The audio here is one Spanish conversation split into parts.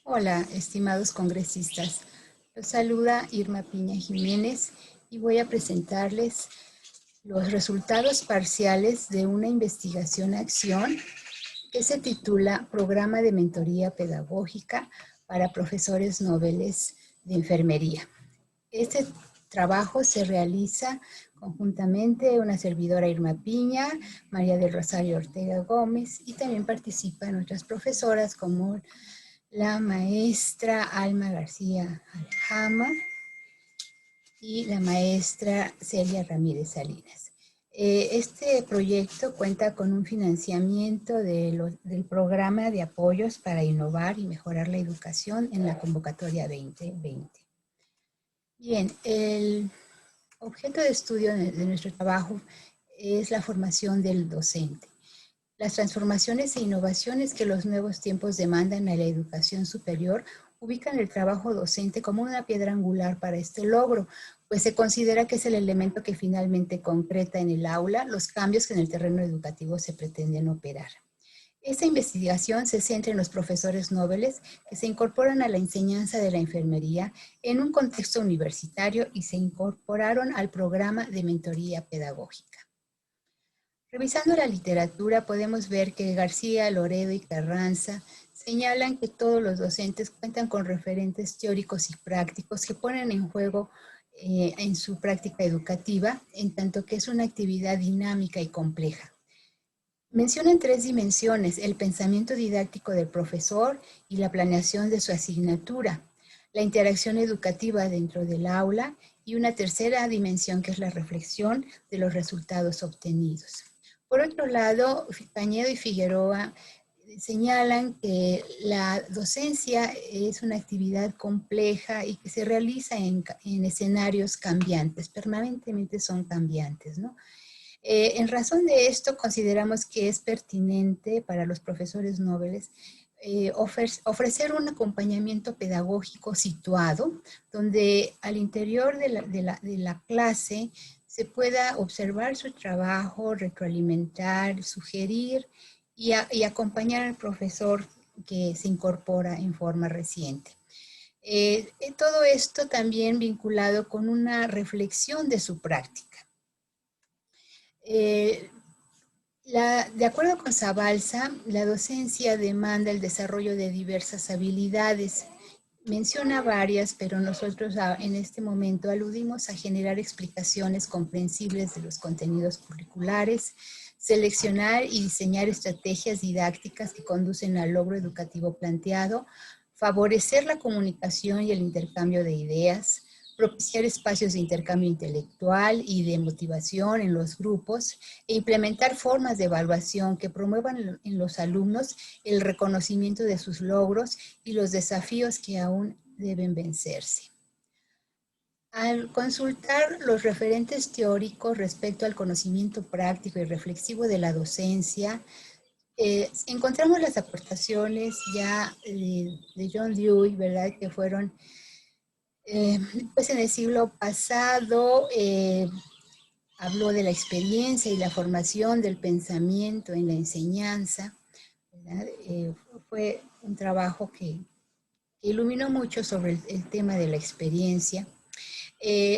Hola, estimados congresistas. Los saluda Irma Piña Jiménez y voy a presentarles los resultados parciales de una investigación-acción que se titula Programa de Mentoría Pedagógica para Profesores Noveles de Enfermería. Este trabajo se realiza conjuntamente una servidora Irma Piña, María del Rosario Ortega Gómez, y también participan otras profesoras como la maestra Alma García Aljama y la maestra Celia Ramírez Salinas. Este proyecto cuenta con un financiamiento del programa de apoyos para innovar y mejorar la educación en la convocatoria 2020. Bien, el objeto de estudio de nuestro trabajo es la formación del docente. Las transformaciones e innovaciones que los nuevos tiempos demandan a la educación superior ubican el trabajo docente como una piedra angular para este logro, pues se considera que es el elemento que finalmente concreta en el aula los cambios que en el terreno educativo se pretenden operar. Esta investigación se centra en los profesores noveles que se incorporan a la enseñanza de la enfermería en un contexto universitario y se incorporaron al programa de mentoría pedagógica. Revisando la literatura podemos ver que García, Loredo y Carranza señalan que todos los docentes cuentan con referentes teóricos y prácticos que ponen en juego en su práctica educativa, en tanto que es una actividad dinámica y compleja. Mencionan tres dimensiones: el pensamiento didáctico del profesor y la planeación de su asignatura, la interacción educativa dentro del aula y una tercera dimensión que es la reflexión de los resultados obtenidos. Por otro lado, Cañedo y Figueroa señalan que la docencia es una actividad compleja y que se realiza en escenarios cambiantes, permanentemente son cambiantes, ¿no? En razón de esto, consideramos que es pertinente para los profesores noveles ofrecer un acompañamiento pedagógico situado, donde al interior de la clase se pueda observar su trabajo, retroalimentar, sugerir y acompañar al profesor que se incorpora en forma reciente. Todo esto también vinculado con una reflexión de su práctica. De acuerdo con Zabalza, la docencia demanda el desarrollo de diversas habilidades. Menciona varias, pero nosotros en este momento aludimos a generar explicaciones comprensibles de los contenidos curriculares, seleccionar y diseñar estrategias didácticas que conducen al logro educativo planteado, favorecer la comunicación y el intercambio de ideas, propiciar espacios de intercambio intelectual y de motivación en los grupos e implementar formas de evaluación que promuevan en los alumnos el reconocimiento de sus logros y los desafíos que aún deben vencerse. Al consultar los referentes teóricos respecto al conocimiento práctico y reflexivo de la docencia, encontramos las aportaciones ya de John Dewey, ¿verdad?, que fueron pues en el siglo pasado. Habló de la experiencia y la formación del pensamiento en la enseñanza, ¿verdad? Fue un trabajo que iluminó mucho sobre el tema de la experiencia.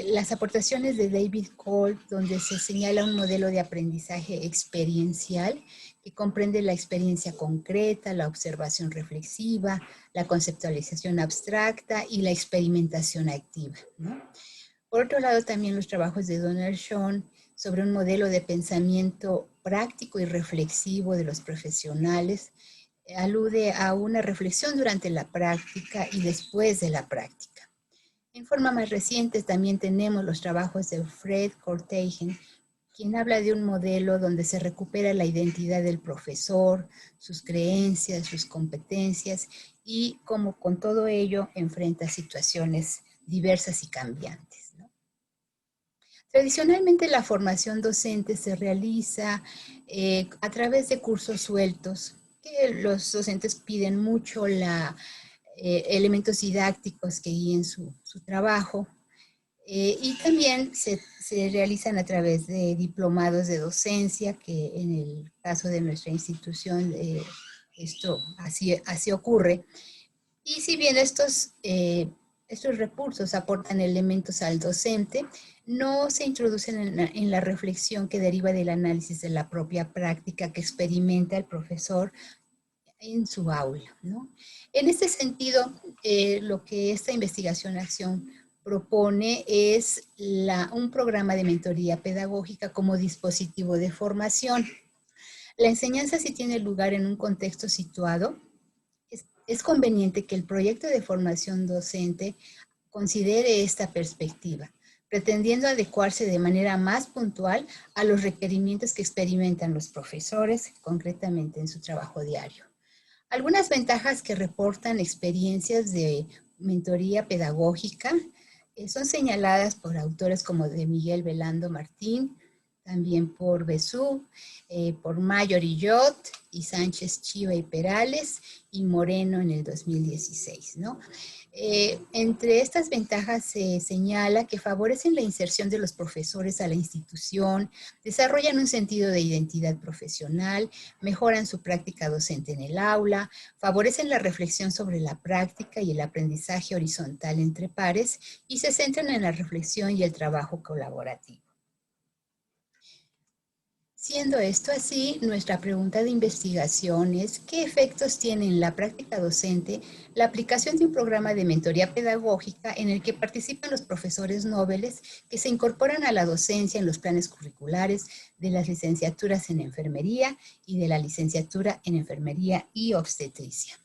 Las aportaciones de David Cole, donde se señala un modelo de aprendizaje experiencial que comprende la experiencia concreta, la observación reflexiva, la conceptualización abstracta y la experimentación activa, ¿no? Por otro lado, también los trabajos de Donald Schoen sobre un modelo de pensamiento práctico y reflexivo de los profesionales alude a una reflexión durante la práctica y después de la práctica. En forma más reciente también tenemos los trabajos de Fred Corteigen, quien habla de un modelo donde se recupera la identidad del profesor, sus creencias, sus competencias y cómo con todo ello enfrenta situaciones diversas y cambiantes, ¿no? Tradicionalmente la formación docente se realiza a través de cursos sueltos, que los docentes piden mucho elementos didácticos que guíen su trabajo. Y también se realizan a través de diplomados de docencia, que en el caso de nuestra institución esto así ocurre. Y si bien estos recursos aportan elementos al docente, no se introducen en la reflexión que deriva del análisis de la propia práctica que experimenta el profesor en su aula, ¿no? En este sentido, lo que esta investigación-acción propone es un programa de mentoría pedagógica como dispositivo de formación. La enseñanza sí tiene lugar en un contexto situado. Es conveniente que el proyecto de formación docente considere esta perspectiva, pretendiendo adecuarse de manera más puntual a los requerimientos que experimentan los profesores, concretamente en su trabajo diario. Algunas ventajas que reportan experiencias de mentoría pedagógica son señaladas por autores como de Miguel Velando Martín, también por Besú, por Mayor y Yot, y Sánchez Chiva y Perales, y Moreno en el 2016, ¿no? Entre estas ventajas se señala que favorecen la inserción de los profesores a la institución, desarrollan un sentido de identidad profesional, mejoran su práctica docente en el aula, favorecen la reflexión sobre la práctica y el aprendizaje horizontal entre pares y se centran en la reflexión y el trabajo colaborativo. Siendo esto así, nuestra pregunta de investigación es ¿qué efectos tiene en la práctica docente la aplicación de un programa de mentoría pedagógica en el que participan los profesores nobles que se incorporan a la docencia en los planes curriculares de las licenciaturas en enfermería y de la licenciatura en enfermería y obstetricia?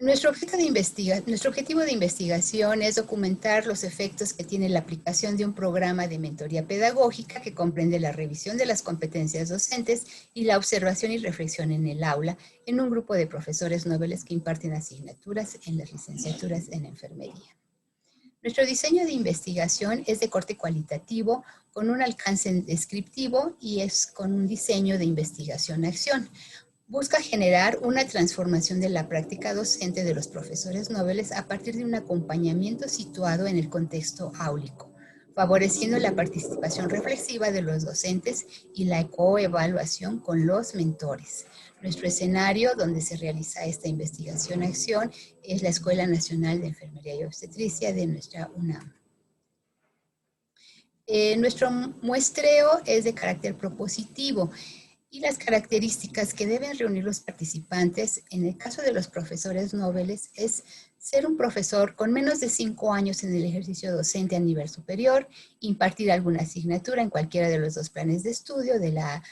Nuestro objetivo de investigación es documentar los efectos que tiene la aplicación de un programa de mentoría pedagógica que comprende la revisión de las competencias docentes y la observación y reflexión en el aula en un grupo de profesores nobles que imparten asignaturas en las licenciaturas en enfermería. Nuestro diseño de investigación es de corte cualitativo, con un alcance descriptivo y es con un diseño de investigación-acción. Busca generar una transformación de la práctica docente de los profesores nobles a partir de un acompañamiento situado en el contexto áulico, favoreciendo la participación reflexiva de los docentes y la coevaluación con los mentores. Nuestro escenario donde se realiza esta investigación-acción es la Escuela Nacional de Enfermería y Obstetricia de nuestra UNAM. Nuestro muestreo es de carácter propositivo. Y las características que deben reunir los participantes, en el caso de los profesores nobles, es ser un profesor con menos de 5 años en el ejercicio docente a nivel superior, impartir alguna asignatura en cualquiera de los dos planes de estudio de la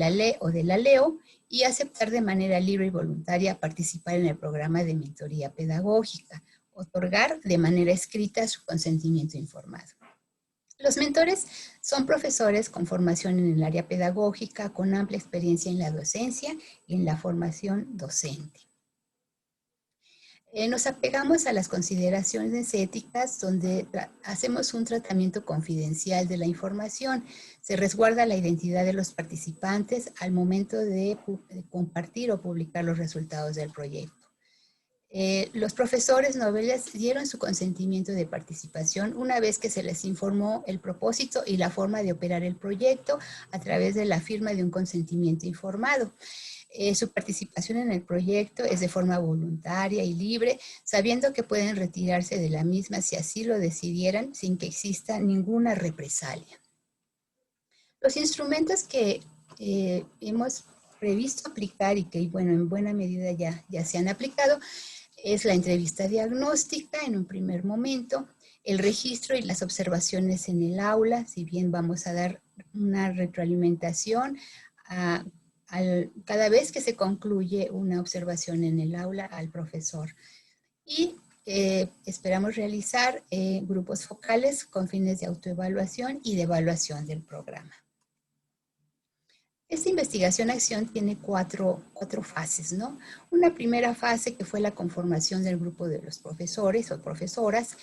LE o de la LEO, y aceptar de manera libre y voluntaria participar en el programa de mentoría pedagógica, otorgar de manera escrita su consentimiento informado. Los mentores son profesores con formación en el área pedagógica, con amplia experiencia en la docencia y en la formación docente. Nos apegamos a las consideraciones éticas donde hacemos un tratamiento confidencial de la información. Se resguarda la identidad de los participantes al momento de compartir o publicar los resultados del proyecto. Los profesores nobles dieron su consentimiento de participación una vez que se les informó el propósito y la forma de operar el proyecto a través de la firma de un consentimiento informado. Su participación en el proyecto es de forma voluntaria y libre, sabiendo que pueden retirarse de la misma si así lo decidieran sin que exista ninguna represalia. Los instrumentos que hemos previsto aplicar y que, bueno, en buena medida ya se han aplicado es la entrevista diagnóstica en un primer momento, el registro y las observaciones en el aula, si bien vamos a dar una retroalimentación cada vez que se concluye una observación en el aula al profesor. Y esperamos realizar grupos focales con fines de autoevaluación y de evaluación del programa. Esta investigación-acción tiene cuatro fases, ¿no? Una primera fase que fue la conformación del grupo de los profesores o profesoras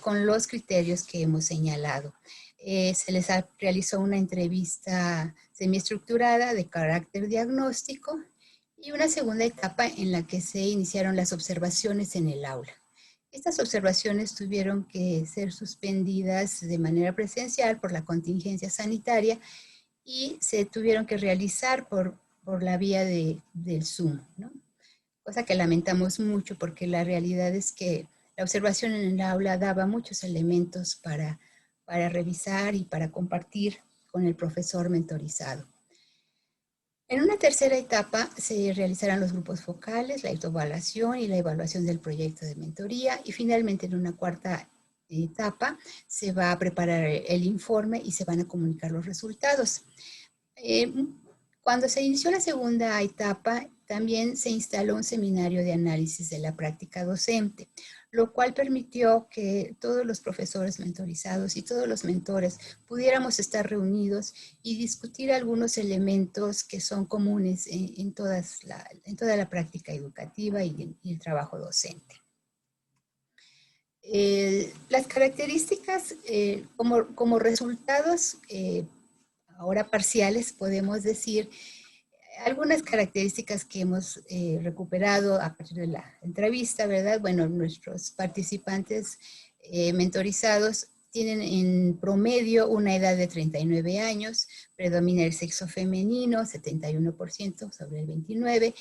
con los criterios que hemos señalado. Se les realizó una entrevista semiestructurada de carácter diagnóstico y una segunda etapa en la que se iniciaron las observaciones en el aula. Estas observaciones tuvieron que ser suspendidas de manera presencial por la contingencia sanitaria y se tuvieron que realizar por la vía del Zoom, ¿no? cosa que lamentamos mucho porque la realidad es que la observación en el aula daba muchos elementos para revisar y para compartir con el profesor mentorizado. En una tercera etapa se realizarán los grupos focales, la autoevaluación y la evaluación del proyecto de mentoría, y finalmente en una cuarta etapa se va a preparar el informe y se van a comunicar los resultados. Cuando se inició la segunda etapa, también se instaló un seminario de análisis de la práctica docente, lo cual permitió que todos los profesores mentorizados y todos los mentores pudiéramos estar reunidos y discutir algunos elementos que son comunes en toda la práctica educativa y el trabajo docente. Las características como resultados ahora parciales, podemos decir algunas características que hemos recuperado a partir de la entrevista, ¿verdad? Bueno, nuestros participantes mentorizados tienen en promedio una edad de 39 años, predomina el sexo femenino, 71% sobre el 29%,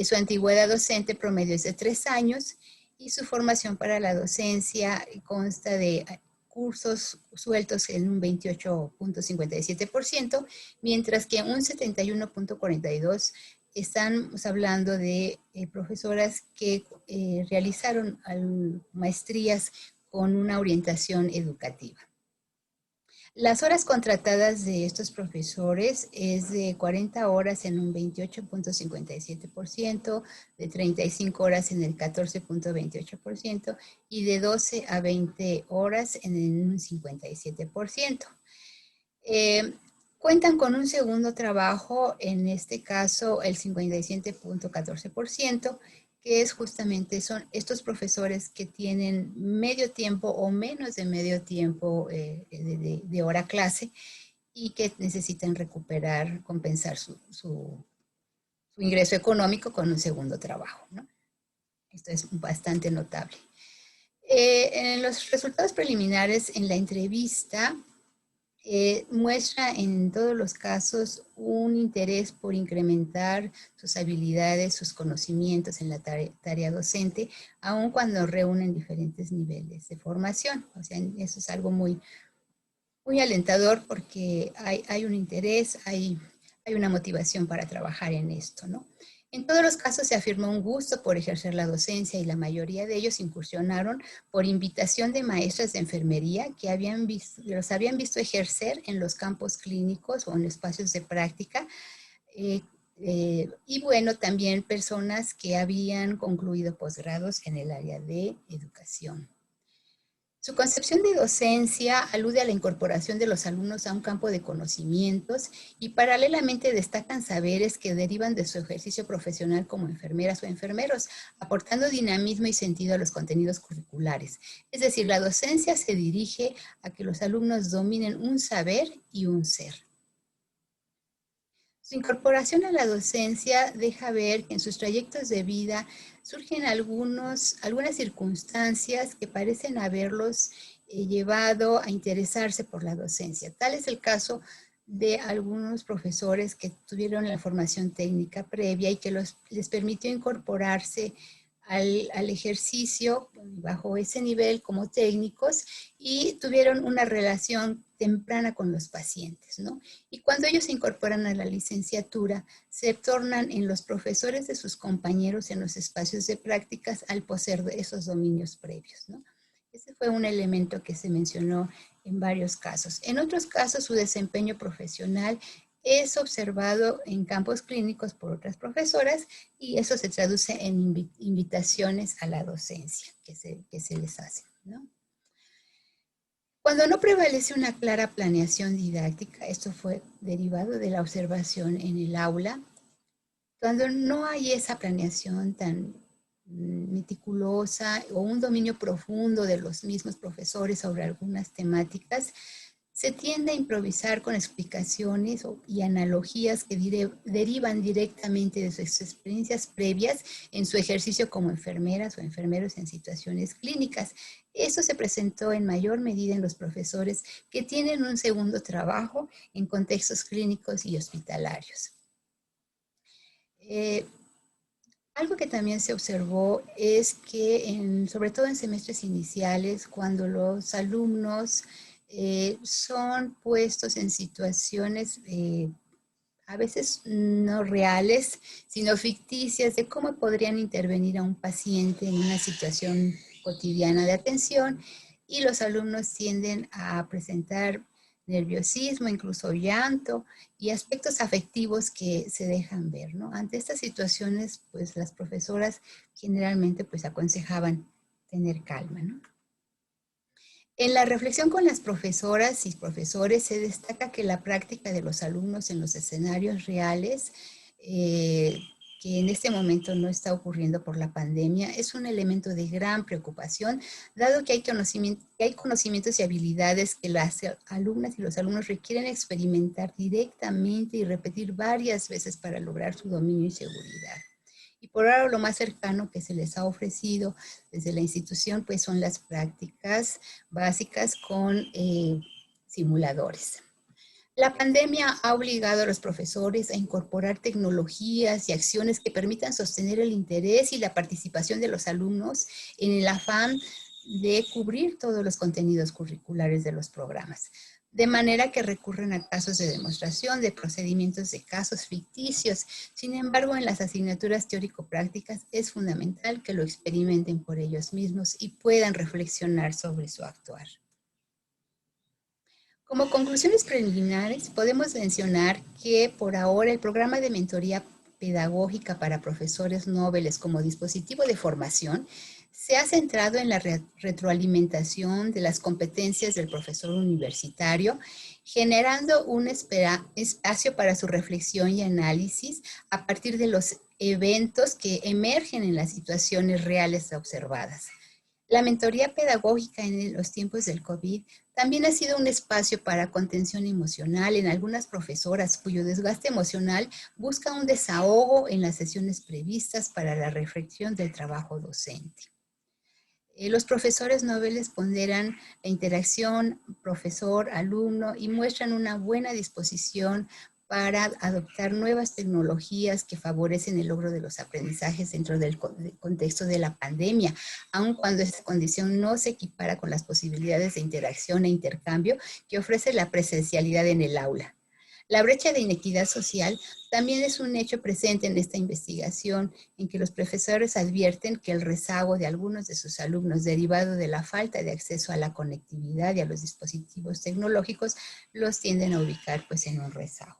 su antigüedad docente promedio es de 3 años y su formación para la docencia consta de cursos sueltos en un 28.57%, mientras que un 71.42% estamos hablando de profesoras que realizaron maestrías con una orientación educativa. Las horas contratadas de estos profesores es de 40 horas en un 28.57%, de 35 horas en el 14.28% y de 12 a 20 horas en un 57%. Cuentan con un segundo trabajo, en este caso el 57.14%, que es justamente, son estos profesores que tienen medio tiempo o menos de medio tiempo de hora clase y que necesitan recuperar, compensar su ingreso económico con un segundo trabajo, ¿no? Esto es bastante notable. En los resultados preliminares en la entrevista, muestra en todos los casos un interés por incrementar sus habilidades, sus conocimientos en la tarea docente, aun cuando reúnen diferentes niveles de formación. O sea, eso es algo muy, muy alentador porque hay un interés, hay una motivación para trabajar en esto, ¿no? En todos los casos se afirmó un gusto por ejercer la docencia y la mayoría de ellos incursionaron por invitación de maestras de enfermería que los habían visto ejercer en los campos clínicos o en espacios de práctica. Y bueno, también personas que habían concluido posgrados en el área de educación. Su concepción de docencia alude a la incorporación de los alumnos a un campo de conocimientos y paralelamente destacan saberes que derivan de su ejercicio profesional como enfermeras o enfermeros, aportando dinamismo y sentido a los contenidos curriculares. Es decir, la docencia se dirige a que los alumnos dominen un saber y un ser. Su incorporación a la docencia deja ver que en sus trayectos de vida surgen algunas circunstancias que parecen haberlos llevado a interesarse por la docencia. Tal es el caso de algunos profesores que tuvieron la formación técnica previa y que les permitió incorporarse al ejercicio bajo ese nivel como técnicos y tuvieron una relación temprana con los pacientes, ¿no? Y cuando ellos se incorporan a la licenciatura, se tornan en los profesores de sus compañeros en los espacios de prácticas al poseer esos dominios previos, ¿no? Ese fue un elemento que se mencionó en varios casos. En otros casos, su desempeño profesional es observado en campos clínicos por otras profesoras y eso se traduce en invitaciones a la docencia que se les hace, ¿no? Cuando no prevalece una clara planeación didáctica, esto fue derivado de la observación en el aula, cuando no hay esa planeación tan meticulosa o un dominio profundo de los mismos profesores sobre algunas temáticas, se tiende a improvisar con explicaciones y analogías que derivan directamente de sus experiencias previas en su ejercicio como enfermeras o enfermeros en situaciones clínicas. Eso se presentó en mayor medida en los profesores que tienen un segundo trabajo en contextos clínicos y hospitalarios. Algo que también se observó es que, sobre todo en semestres iniciales, cuando los alumnos son puestos en situaciones a veces no reales, sino ficticias de cómo podrían intervenir a un paciente en una situación cotidiana de atención, y los alumnos tienden a presentar nerviosismo, incluso llanto y aspectos afectivos que se dejan ver, ¿no? Ante estas situaciones, pues las profesoras generalmente pues aconsejaban tener calma, ¿no? En la reflexión con las profesoras y profesores se destaca que la práctica de los alumnos en los escenarios reales, eh, que en este momento no está ocurriendo por la pandemia, es un elemento de gran preocupación, dado que hay conocimientos y habilidades que las alumnas y los alumnos requieren experimentar directamente y repetir varias veces para lograr su dominio y seguridad. Y por ahora lo más cercano que se les ha ofrecido desde la institución pues son las prácticas básicas con simuladores. La pandemia ha obligado a los profesores a incorporar tecnologías y acciones que permitan sostener el interés y la participación de los alumnos en el afán de cubrir todos los contenidos curriculares de los programas. De manera que recurren a casos de demostración, de procedimientos de casos ficticios. Sin embargo, en las asignaturas teórico-prácticas es fundamental que lo experimenten por ellos mismos y puedan reflexionar sobre su actuar. Como conclusiones preliminares, podemos mencionar que por ahora el programa de mentoría pedagógica para profesores nobles como dispositivo de formación se ha centrado en la retroalimentación de las competencias del profesor universitario, generando un espacio para su reflexión y análisis a partir de los eventos que emergen en las situaciones reales observadas. La mentoría pedagógica en los tiempos del COVID también ha sido un espacio para contención emocional en algunas profesoras cuyo desgaste emocional busca un desahogo en las sesiones previstas para la reflexión del trabajo docente. Los profesores noveles ponderan la interacción profesor-alumno y muestran una buena disposición para adoptar nuevas tecnologías que favorecen el logro de los aprendizajes dentro del contexto de la pandemia, aun cuando esta condición no se equipara con las posibilidades de interacción e intercambio que ofrece la presencialidad en el aula. La brecha de inequidad social también es un hecho presente en esta investigación, en que los profesores advierten que el rezago de algunos de sus alumnos derivado de la falta de acceso a la conectividad y a los dispositivos tecnológicos los tienden a ubicar pues en un rezago.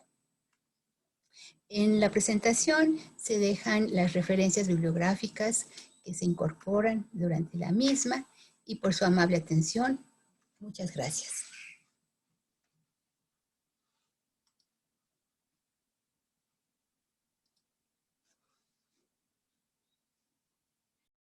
En la presentación se dejan las referencias bibliográficas que se incorporan durante la misma, y por su amable atención, muchas gracias.